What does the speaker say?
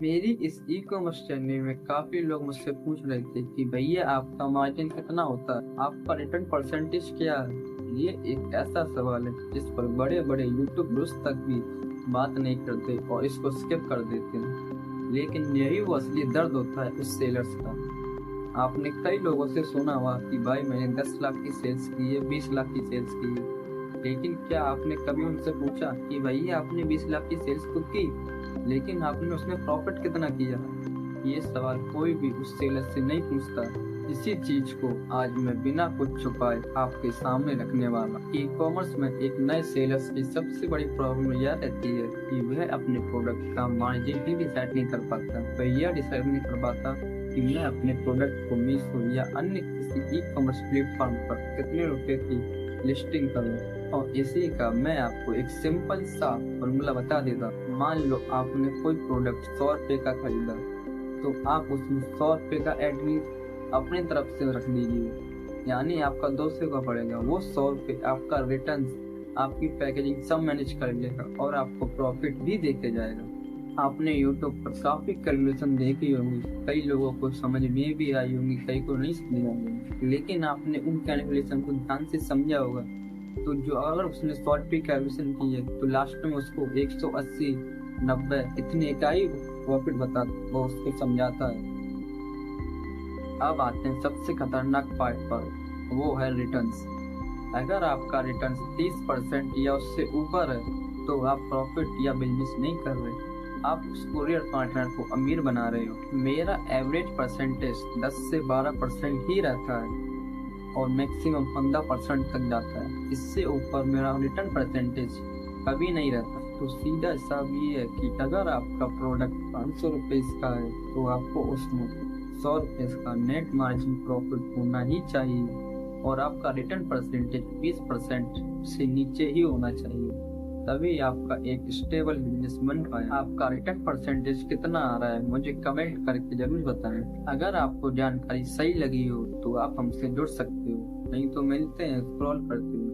मेरी इस e commerce journey में काफी लोग मुझसे पूछ रहे थे कि भैया आपका मार्जिन कितना होता है, आपका रिटर्न परसेंटेज क्या है। ये एक ऐसा सवाल है जिस पर बड़े बड़े यूट्यूब ग्रुप्स तक भी बात नहीं करते और इसको स्किप कर देते हैं। लेकिन यही वो असली दर्द होता है उस सेलर्स का। आपने कई लोगों से सुना हुआ कि भाई मैंने 10 लाख की सेल्स की है, 20 लाख की सेल्स की है। लेकिन क्या आपने कभी उनसे पूछा कि भैया आपने 20 लाख की सेल्स खुद की, लेकिन आपने उसमें प्रॉफिट कितना किया? ये सवाल कोई भी उस सेलर से नहीं पूछता। इसी चीज को आज मैं बिना कुछ छुपाए आपके सामने रखने वाला। ई कॉमर्स में एक नए सेलर्स की सबसे बड़ी प्रॉब्लम यह रहती है कि वह अपने प्रोडक्ट का मार्जिन ही डिसाइड नहीं कर पाता। वह यह डिसाइड नहीं कर पाता कि मैं अपने प्रोडक्ट को मीशो या अन्य किसी ई कॉमर्स प्लेटफॉर्म पर कितने रुपए की लिस्टिंग करूं। और इसी का मैं आपको एक सिंपल सा फॉर्मूला बता देता हूं। मान लो आपने कोई प्रोडक्ट 100 रुपए का खरीदा, तो आप उसमें 100 रुपए का एडमिट अपनी तरफ से रख दीजिए, यानी आपका 200 का पड़ेगा। वो 100 रुपए आपका रिटर्न, आपकी पैकेजिंग सब मैनेज कर लेगा और आपको प्रॉफिट भी देके जाएगा। आपने यूट्यूब पर काफी कैलकुलेशन देखी होंगी, कई लोगों को समझ में भी आई होंगी, कई को नहीं समझ होंगी। लेकिन आपने उन कैलकुलेशन को ध्यान से समझा होगा, तो जो अगर उसने 100 रुपये कैलकुलेशन की है तो लास्ट में उसको 180, 90 इतने का ही प्रॉफिट बता वो उसको समझाता है। अब आते हैं सबसे खतरनाक पार्ट पर, वो है रिटर्न्स। अगर आपका रिटर्न्स 30% या उससे ऊपर है तो आप प्रॉफिट या बिजनेस नहीं कर रहे, आप उस कुरियर पार्टनर को अमीर बना रहे हो। मेरा एवरेज परसेंटेज 10 से 12% ही रहता है और मैक्सिमम 15% तक जाता है। इससे ऊपर मेरा रिटर्न परसेंटेज कभी नहीं रहता। तो सीधा हिसाब ये है कि अगर आपका प्रोडक्ट 500 रुपये का है तो आपको उसमें 100 रुपये का नेट मार्जिन प्रॉफिट होना ही चाहिए और आपका रिटर्न परसेंटेज 20% से नीचे ही होना चाहिए। तभी आपका एक स्टेबल बिजनेस बन पाए। आपका रिटर्न परसेंटेज कितना आ रहा है मुझे कमेंट करके जरूर बताएं। अगर आपको जानकारी सही लगी हो तो आप हमसे जुड़ सकते हो, नहीं तो मिलते हैं स्क्रॉल करते हुए।